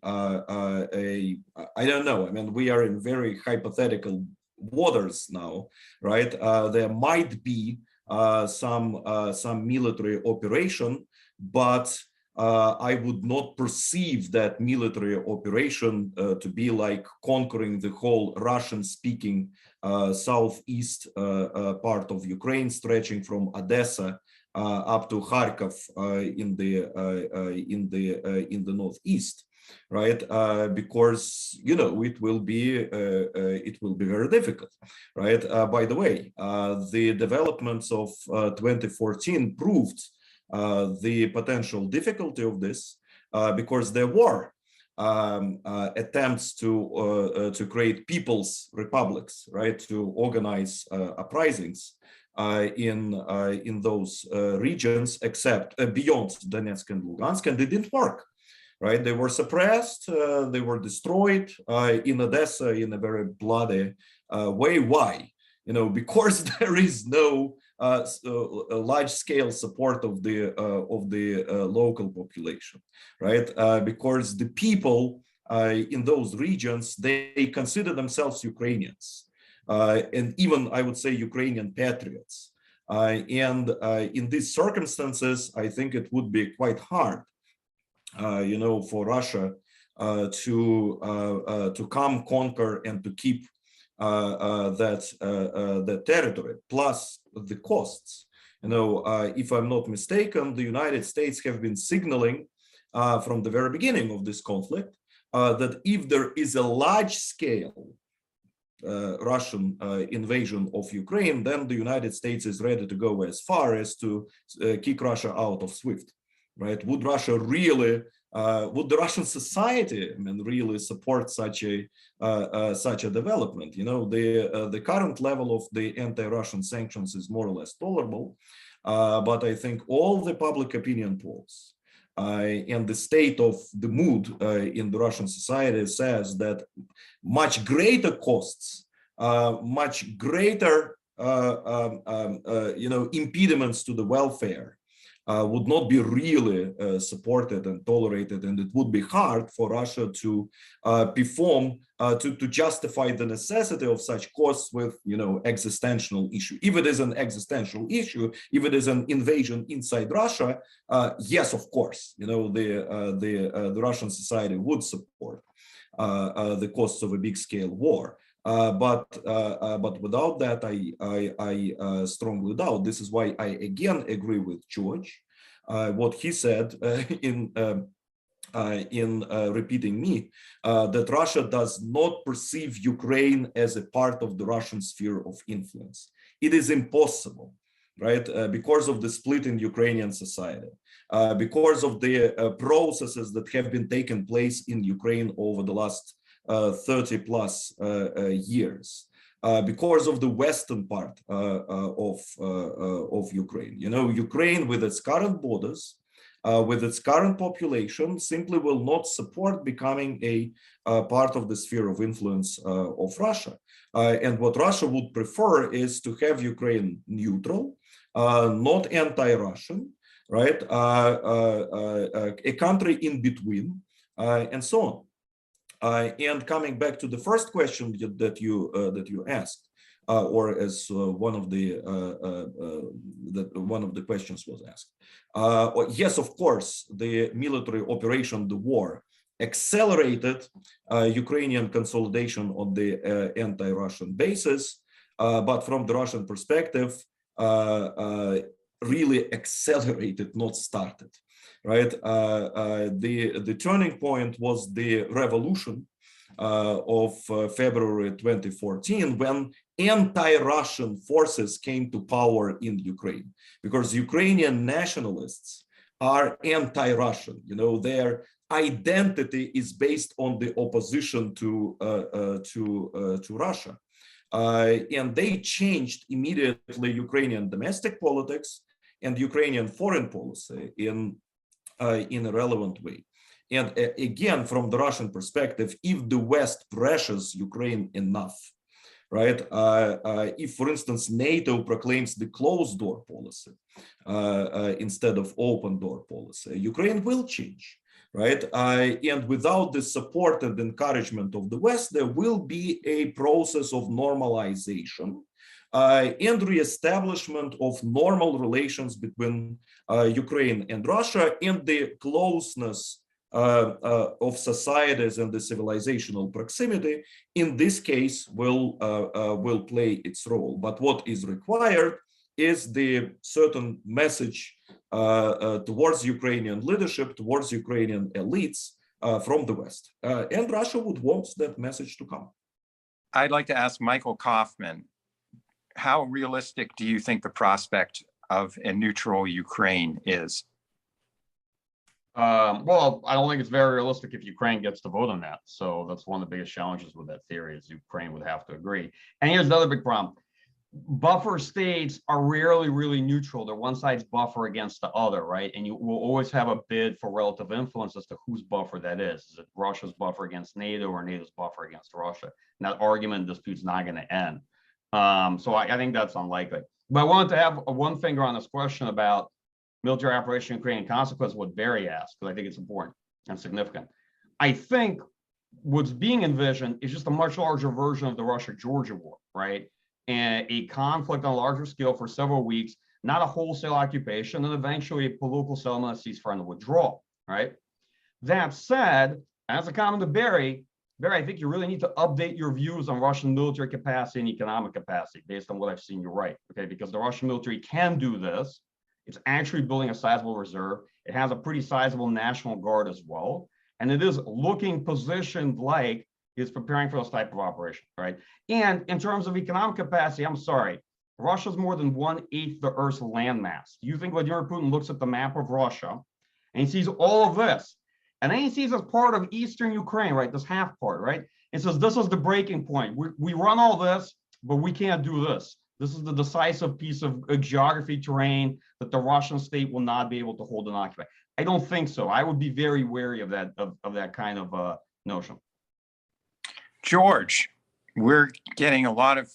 E: I don't know. I mean, we are in very hypothetical waters now, right? There might be some military operation, but I would not perceive that military operation to be like conquering the whole Russian-speaking southeast part of Ukraine, stretching from Odessa up to Kharkov in the northeast, right? Because it will be very difficult, right? By the way, the developments of 2014 proved the potential difficulty of this because there were attempts to create people's republics, right? To organize uprisings in those regions, except beyond Donetsk and Lugansk, and they didn't work, right? They were suppressed, they were destroyed in Odessa in a very bloody way. Why? Because there is no large-scale support of the local population, right? Because the people in those regions, they consider themselves Ukrainians. And even, I would say, Ukrainian patriots. And in these circumstances, I think it would be quite hard, for Russia to come, conquer, and to keep that territory, plus the costs. If I'm not mistaken, the United States have been signaling from the very beginning of this conflict that if there is a large-scale Russian invasion of Ukraine, then the United States is ready to go as far as to kick Russia out of SWIFT, right? Would Russia really, would the Russian society, really support such a development? The current level of the anti-Russian sanctions is more or less tolerable, but I think all the public opinion polls and the state of the mood in the Russian society says that much greater costs, much greater, impediments to the welfare would not be really supported and tolerated, and it would be hard for Russia to perform, to justify the necessity of such costs with, existential issue. If it is an existential issue, if it is an invasion inside Russia, yes, of course, the Russian society would support the costs of a big-scale war. But without that, I strongly doubt. This is why I again agree with George, what he said in repeating me, that Russia does not perceive Ukraine as a part of the Russian sphere of influence. It is impossible, right? Because of the split in Ukrainian society, because of the processes that have been taking place in Ukraine over the last 30 plus years, because of the western part of Ukraine. Ukraine with its current borders, with its current population, simply will not support becoming a part of the sphere of influence of Russia. And what Russia would prefer is to have Ukraine neutral, not anti-Russian, right? A country in between, and so on. And coming back to the first question that you asked, or as one of the questions was asked, yes, of course, the military operation, the war, accelerated Ukrainian consolidation on the anti-Russian basis, but from the Russian perspective, really accelerated, not started, right? The turning point was the revolution of February 2014, when anti-Russian forces came to power in Ukraine, because Ukrainian nationalists are anti-Russian. You know, their identity is based on the opposition to Russia, and they changed immediately Ukrainian domestic politics and Ukrainian foreign policy in a relevant way. And again, from the Russian perspective, if the West pressures Ukraine enough, right? If, for instance, NATO proclaims the closed door policy instead of open door policy, Ukraine will change, right? And without the support and encouragement of the West, there will be a process of normalization and reestablishment of normal relations between Ukraine and Russia, and the closeness of societies and the civilizational proximity, in this case, will play its role. But what is required is the certain message towards Ukrainian leadership, towards Ukrainian elites from the West. And Russia would want that message to come.
A: I'd like to ask Michael Kofman, how realistic do you think the prospect of a neutral Ukraine is?
B: Well, I don't think it's very realistic if Ukraine gets to vote on that. So that's one of the biggest challenges with that theory, is Ukraine would have to agree. And here's another big problem. Buffer states are rarely really neutral. They're one side's buffer against the other, right? And you will always have a bid for relative influence as to whose buffer that is. Is it Russia's buffer against NATO or NATO's buffer against Russia? And that argument dispute's not going to end. So I think that's unlikely. But I wanted to have one finger on this question about military operation in Ukraine and consequence, what Barry asked, because I think it's important and significant. I think what's being envisioned is just a much larger version of the Russia-Georgia war, right? And a conflict on a larger scale for several weeks, not a wholesale occupation, and eventually a political settlement, a ceasefire, and a withdrawal, right? That said, as a comment to Barry, I think you really need to update your views on Russian military capacity and economic capacity based on what I've seen you write, okay? Because the Russian military can do this. It's actually building a sizable reserve. It has a pretty sizable National Guard as well. And it is looking positioned like it's preparing for this type of operation, right? And in terms of economic capacity, I'm sorry, Russia's more than 1/8 the Earth's landmass. Do you think Vladimir Putin looks at the map of Russia and he sees all of this, and then he sees as part of Eastern Ukraine, right, this half part, right? And says, this is the breaking point. We run all this, but we can't do this. This is the decisive piece of geography terrain that the Russian state will not be able to hold and occupy. I don't think so. I would be very wary of that kind of notion.
A: George, we're getting a lot of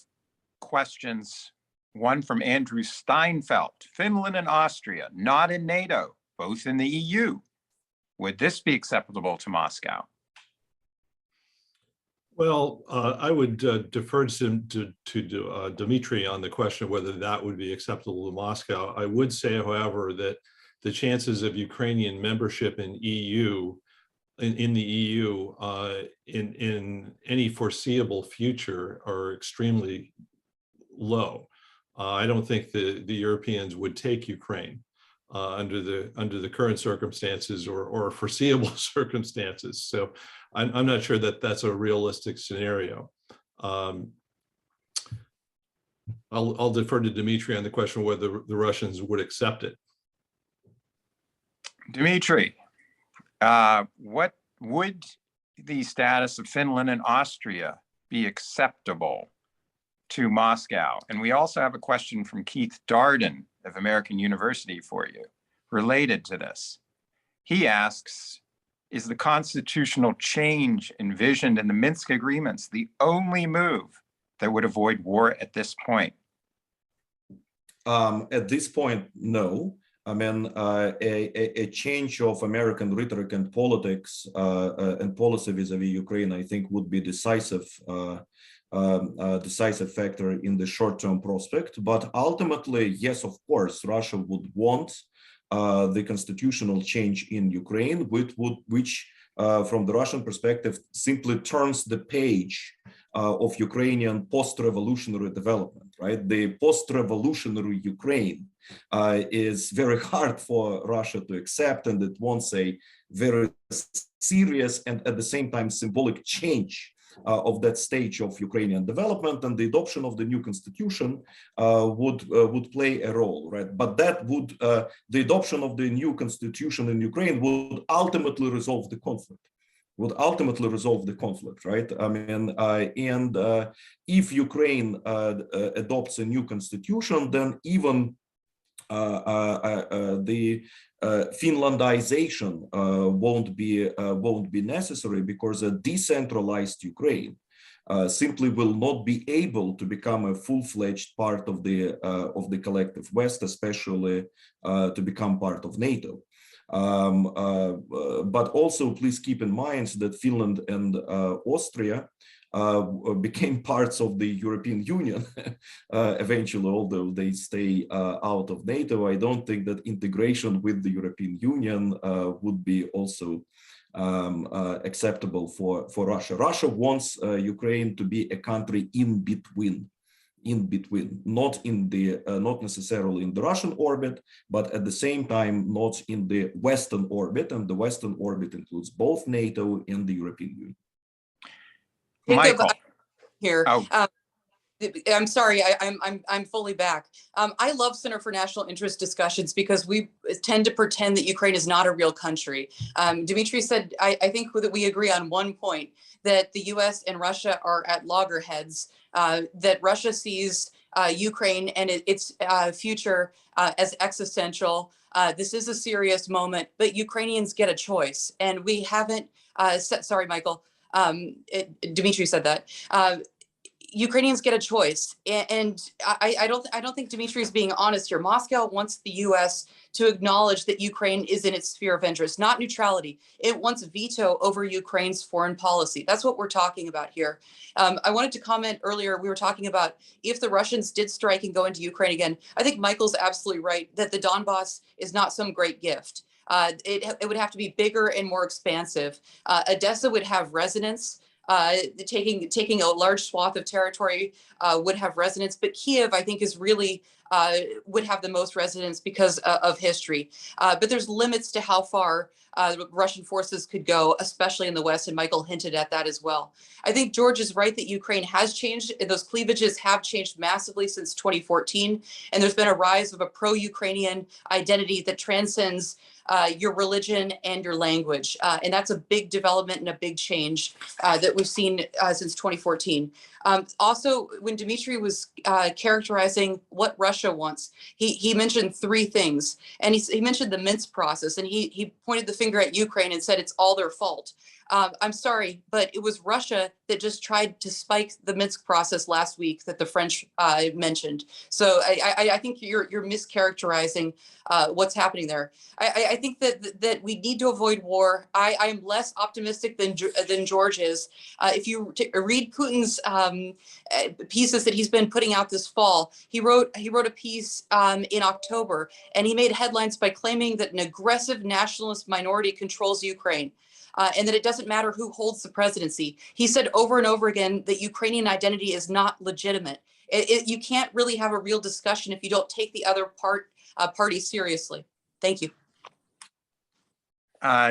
A: questions. One from Andrew Steinfeld: Finland and Austria, not in NATO, both in the EU. Would this be acceptable to Moscow?
D: Well, I would defer to Dimitry on the question of whether that would be acceptable to Moscow. I would say, however, that the chances of Ukrainian membership in the EU in any foreseeable future are extremely low. I don't think the Europeans would take Ukraine under the current circumstances or foreseeable circumstances. So I'm not sure that that's a realistic scenario. I'll defer to Dimitry on the question of whether the Russians would accept it.
A: Dimitry, what would the status of Finland and Austria be acceptable to Moscow? And we also have a question from Keith Darden of American University for you, related to this. He asks, is the constitutional change envisioned in the Minsk agreements the only move that would avoid war at this point?
E: At this point, no. I mean, a change of American rhetoric and politics and policy vis-a-vis Ukraine, I think, would be decisive factor in the short-term prospect. But ultimately, yes, of course, Russia would want the constitutional change in Ukraine, which from the Russian perspective, simply turns the page of Ukrainian post-revolutionary development, right? The post-revolutionary Ukraine is very hard for Russia to accept, and it wants a very serious and at the same time symbolic change of that stage of Ukrainian development, and the adoption of the new constitution would play a role, right? But that would, the adoption of the new constitution in Ukraine would ultimately resolve the conflict. Right? I mean, if Ukraine adopts a new constitution, then even the Finlandization won't be necessary, because a decentralized Ukraine simply will not be able to become a full-fledged part of the collective West, especially to become part of NATO. But also, please keep in mind that Finland and Austria became parts of the European Union eventually, although they stay out of NATO. I don't think that integration with the European Union would be also acceptable for Russia. Russia wants Ukraine to be a country in between, not necessarily in the Russian orbit, but at the same time not in the Western orbit, and the Western orbit includes both NATO and the European Union.
C: Jacob,
A: Michael.
C: here.
A: Oh.
C: I'm sorry, I'm fully back. I love Center for National Interest discussions because we tend to pretend that Ukraine is not a real country. Dimitry said, I think that we agree on one point, that the US and Russia are at loggerheads, that Russia sees Ukraine and its future as existential. This is a serious moment, but Ukrainians get a choice, and we haven't, sorry, Michael, Dimitry said that. Ukrainians get a choice, and I don't think Dimitry is being honest here. Moscow wants the U.S. to acknowledge that Ukraine is in its sphere of interest, not neutrality. It wants veto over Ukraine's foreign policy. That's what we're talking about here. I wanted to comment earlier. We were talking about if the Russians did strike and go into Ukraine again. I think Michael's absolutely right that the Donbass is not some great gift. It would have to be bigger and more expansive. Odessa would have resonance. Taking a large swath of territory would have resonance, but Kiev, I think, is really would have the most resonance because of history. But there's limits to how far Russian forces could go, especially in the West, and Michael hinted at that as well. I think George is right that Ukraine has changed. Those cleavages have changed massively since 2014, and there's been a rise of a pro-Ukrainian identity that transcends your religion and your language. And that's a big development and a big change that we've seen since 2014. Also, when Dimitry was characterizing what Russia wants, he mentioned three things. And he mentioned the Minsk process, and he pointed the finger at Ukraine and said it's all their fault. I'm sorry, but it was Russia that just tried to spike the Minsk process last week that the French mentioned. So I think you're mischaracterizing what's happening there. I think that we need to avoid war. I am less optimistic than George is. If you read Putin's pieces that he's been putting out this fall, he wrote a piece in October, and he made headlines by claiming that an aggressive nationalist minority controls Ukraine. And that it doesn't matter who holds the presidency. He said over and over again that Ukrainian identity is not legitimate. You can't really have a real discussion if you don't take the other party seriously. Thank you.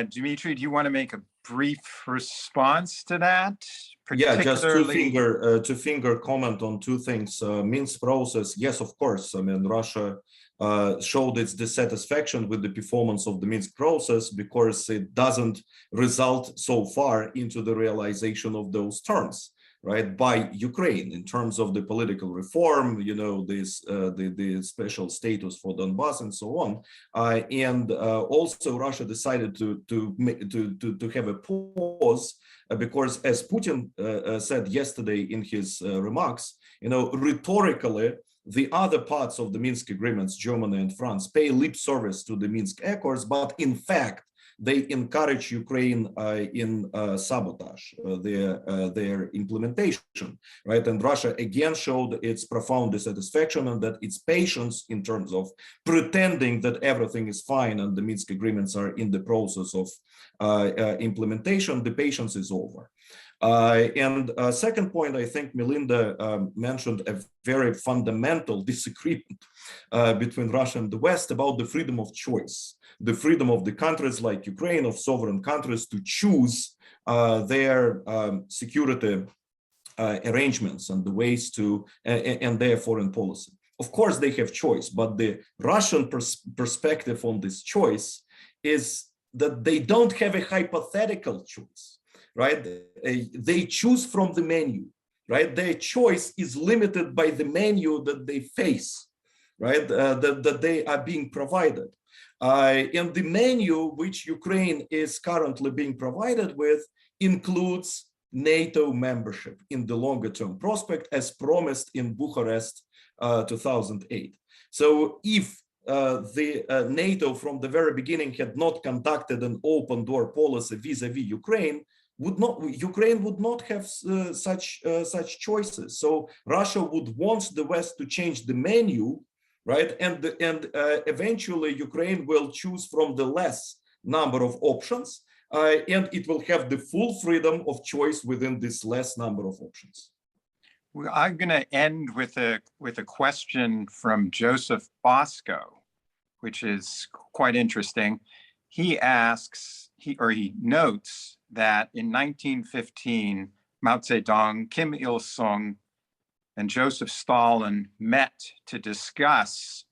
A: Dimitry, do you want to make a brief response to that?
E: Yeah, just two finger comment on two things. Minsk process, yes, of course. I mean, Russia showed its dissatisfaction with the performance of the Minsk process because it doesn't result so far into the realization of those terms, right, by Ukraine in terms of the political reform, you know, the special status for Donbass and so on. And also Russia decided to have a pause because, as Putin said yesterday in his remarks, you know, rhetorically, the other parts of the Minsk agreements, Germany and France, pay lip service to the Minsk Accords, but in fact, they encourage Ukraine in sabotage their implementation, right? And Russia again showed its profound dissatisfaction and that its patience in terms of pretending that everything is fine and the Minsk agreements are in the process of implementation, the patience is over. And second point, I think Melinda mentioned a very fundamental disagreement between Russia and the West about the freedom of choice, the freedom of the countries like Ukraine, of sovereign countries, to choose their security arrangements and the ways to, and their foreign policy. Of course, they have choice, but the Russian perspective on this choice is that they don't have a hypothetical choice, right? They choose from the menu, right? Their choice is limited by the menu that they face, right? That they are being provided. And the menu which Ukraine is currently being provided with includes NATO membership in the longer term prospect as promised in Bucharest 2008. So if the NATO from the very beginning had not conducted an open door policy vis-a-vis Ukraine, Ukraine would not have such choices. So Russia would want the West to change the menu, right? And eventually Ukraine will choose from the less number of options, and it will have the full freedom of choice within this less number of options.
A: Well, I'm going to end with a question from Joseph Bosco, which is quite interesting. He asks, he notes that in 1915, Mao Zedong, Kim Il-sung, and Joseph Stalin met to discuss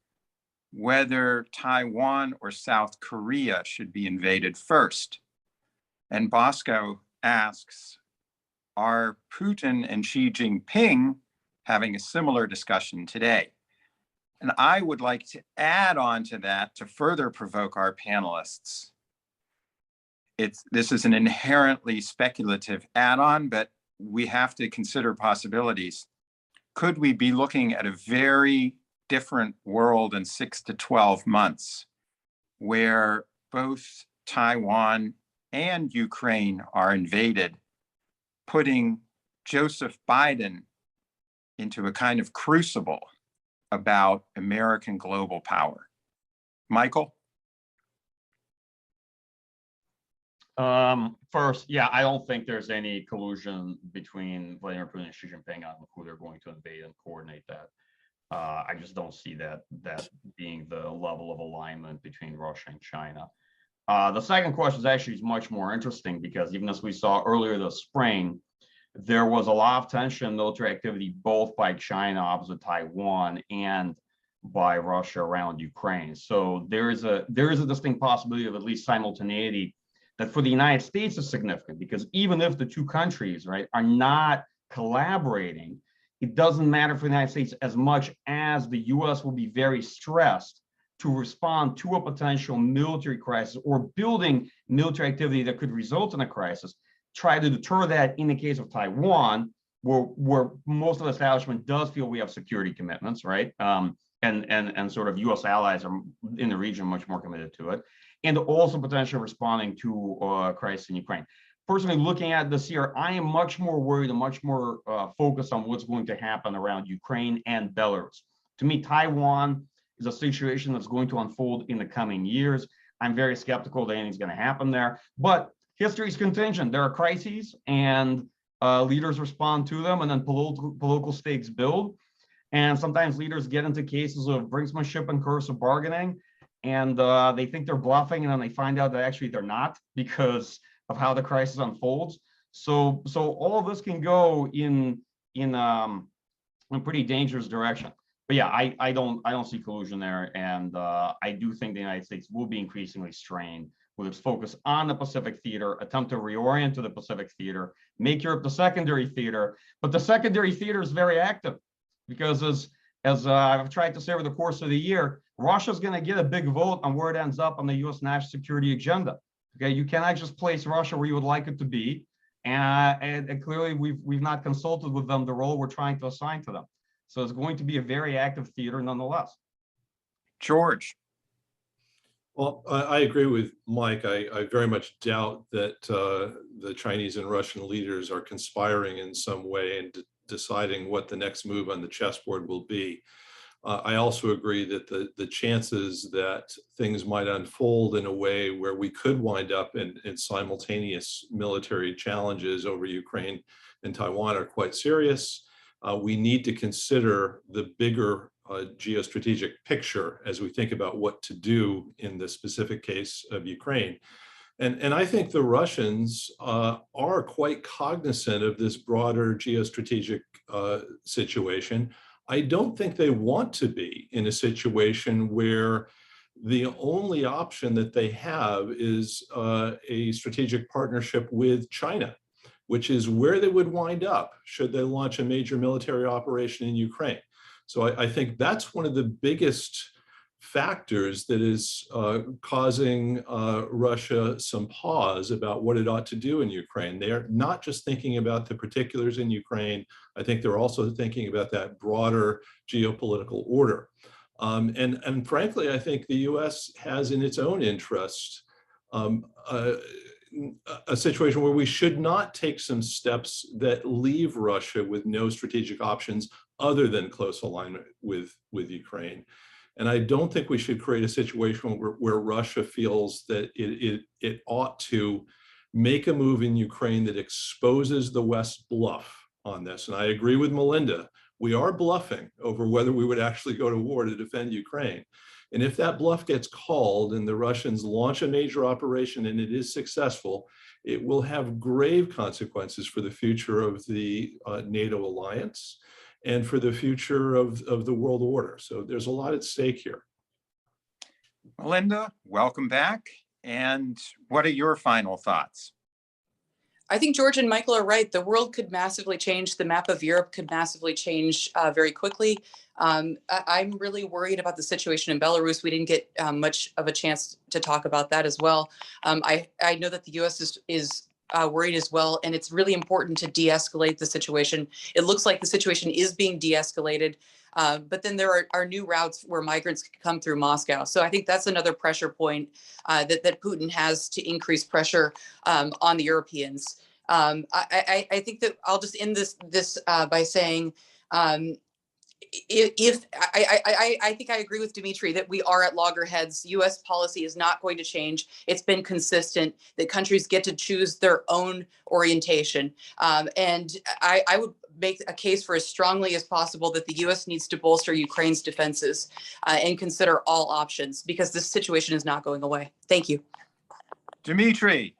A: whether Taiwan or South Korea should be invaded first. And Bosco asks, are Putin and Xi Jinping having a similar discussion today? And I would like to add on to that to further provoke our panelists. This is an inherently speculative add-on, but we have to consider possibilities. Could we be looking at a very different world in 6 to 12 months where both Taiwan and Ukraine are invaded, putting Joseph Biden into a kind of crucible about American global power? Michael?
B: First, yeah, I don't think there's any collusion between Vladimir Putin and Xi Jinping on who they're going to invade and coordinate that. I just don't see that being the level of alignment between Russia and China. The second question is actually much more interesting because even as we saw earlier this spring, there was a lot of tension, military activity, both by China opposite Taiwan and by Russia around Ukraine. So there is a distinct possibility of at least simultaneity that for the United States is significant, because even if the two countries, right, are not collaborating, it doesn't matter for the United States as much as the US will be very stressed to respond to a potential military crisis or building military activity that could result in a crisis, try to deter that in the case of Taiwan, where most of the establishment does feel we have security commitments, right? And sort of US allies are in the region much more committed to it. And also potentially responding to a crisis in Ukraine. Personally, looking at this year, I am much more worried and much more focused on what's going to happen around Ukraine and Belarus. To me, Taiwan is a situation that's going to unfold in the coming years. I'm very skeptical that anything's going to happen there, but history is contingent. There are crises and leaders respond to them, and then political stakes build. And sometimes leaders get into cases of brinksmanship and coercive bargaining, and they think they're bluffing, and then they find out that actually they're not because of how the crisis unfolds. So all of this can go in a pretty dangerous direction. But yeah, I don't see collusion there, and I do think the United States will be increasingly strained with its focus on the Pacific theater, attempt to reorient to the Pacific theater, make Europe the secondary theater. But the secondary theater is very active because as I've tried to say over the course of the year, Russia's going to get a big vote on where it ends up on the U.S. national security agenda. Okay, you cannot just place Russia where you would like it to be, and clearly we've not consulted with them the role we're trying to assign to them. So it's going to be a very active theater nonetheless.
A: George.
D: Well, I agree with Mike. I very much doubt that the Chinese and Russian leaders are conspiring in some way and deciding what the next move on the chessboard will be. I also agree that the chances that things might unfold in a way where we could wind up in simultaneous military challenges over Ukraine and Taiwan are quite serious. We need to consider the bigger geostrategic picture as we think about what to do in the specific case of Ukraine. And I think the Russians are quite cognizant of this broader geostrategic situation. I don't think they want to be in a situation where the only option that they have is a strategic partnership with China, which is where they would wind up should they launch a major military operation in Ukraine. So I think that's one of the biggest factors that is causing Russia some pause about what it ought to do in Ukraine. They are not just thinking about the particulars in Ukraine. I think they're also thinking about that broader geopolitical order. And frankly, I think the US has in its own interest a situation where we should not take some steps that leave Russia with no strategic options other than close alignment with Ukraine. And I don't think we should create a situation where Russia feels that it ought to make a move in Ukraine that exposes the West bluff on this. And I agree with Melinda. We are bluffing over whether we would actually go to war to defend Ukraine. And if that bluff gets called and the Russians launch a major operation and it is successful, it will have grave consequences for the future of the NATO alliance and for the future of the world order. So there's a lot at stake here.
A: Melinda, welcome back. And what are your final thoughts?
C: I think George and Michael are right. The world could massively change. The map of Europe could massively change very quickly. I'm really worried about the situation in Belarus. We didn't get much of a chance to talk about that as well. I know that the US is worried as well, and it's really important to de-escalate the situation. It looks like the situation is being de-escalated, but then there are new routes where migrants can come through Moscow. So I think that's another pressure point that Putin has to increase pressure on the Europeans. I think that I'll just end this by saying, if I think I agree with Dimitry that we are at loggerheads. U.S. policy is not going to change. It's been consistent that countries get to choose their own orientation. And I would make a case for as strongly as possible that the U.S. needs to bolster Ukraine's defenses and consider all options because this situation is not going away. Thank you.
A: Dimitry,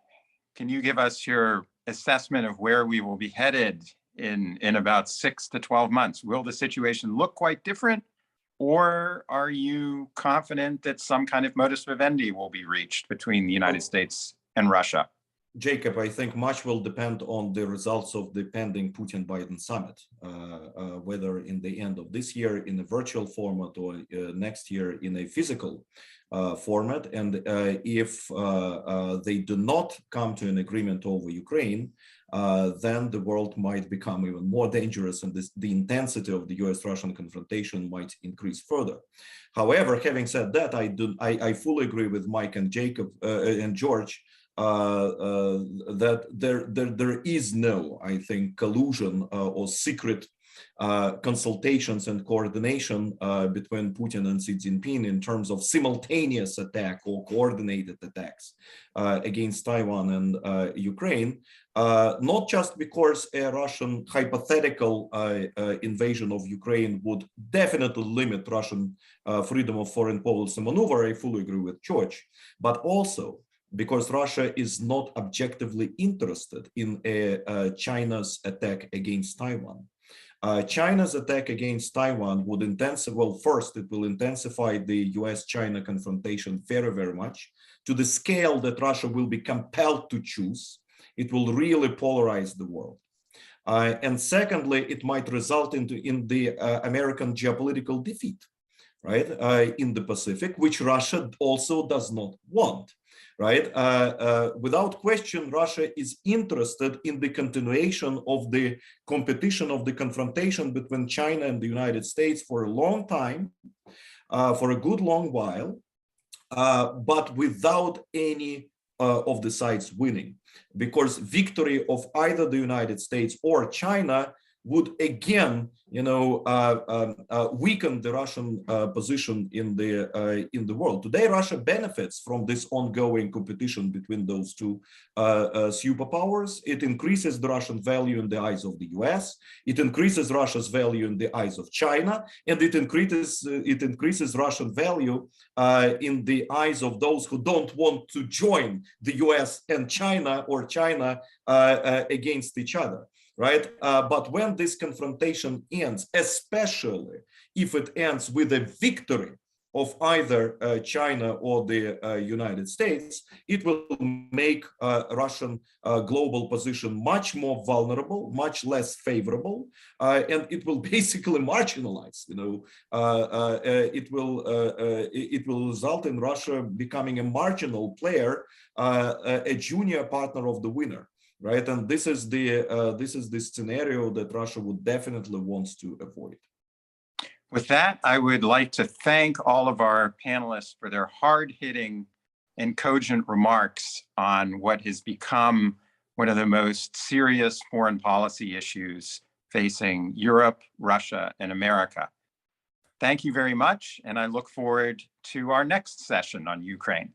A: can you give us your assessment of where we will be headed in about 6 to 12 months? Will the situation look quite different, or are you confident that some kind of modus vivendi will be reached between the United States and Russia?
E: Jacob, I think much will depend on the results of the pending Putin-Biden summit, whether in the end of this year in a virtual format or next year in a physical format. And if they do not come to an agreement over Ukraine, then the world might become even more dangerous and the intensity of the US-Russian confrontation might increase further. However, having said that, I fully agree with Mike and Jacob and George that there is no, I think, collusion or secret consultations and coordination between Putin and Xi Jinping in terms of simultaneous attack or coordinated attacks against Taiwan and Ukraine, not just because a Russian hypothetical invasion of Ukraine would definitely limit Russian freedom of foreign policy maneuver. I fully agree with George, but also because Russia is not objectively interested in China's attack against Taiwan. China's attack against Taiwan would intensify, well, first, it will intensify the US-China confrontation very, very much to the scale that Russia will be compelled to choose. It will really polarize the world. And secondly, it might result in the American geopolitical defeat, right, in the Pacific, which Russia also does not want. Right? Without question, Russia is interested in the continuation of the competition, of the confrontation between China and the United States for a long time, for a good long while. but without any of the sides winning, because victory of either the United States or China would again, weaken the Russian position in the world. Today, Russia benefits from this ongoing competition between those two superpowers. It increases the Russian value in the eyes of the US. It increases Russia's value in the eyes of China, and it increases Russian value in the eyes of those who don't want to join the US and China, or China against each other. Right, but when this confrontation ends, especially if it ends with a victory of either China or the United States, it will make Russian global position much more vulnerable, much less favorable, and it will basically marginalize. It will result in Russia becoming a marginal player, a junior partner of the winner. Right, and this is the scenario that Russia would definitely want to avoid.
A: With that, I would like to thank all of our panelists for their hard-hitting and cogent remarks on what has become one of the most serious foreign policy issues facing Europe, Russia, and America. Thank you very much, and I look forward to our next session on Ukraine.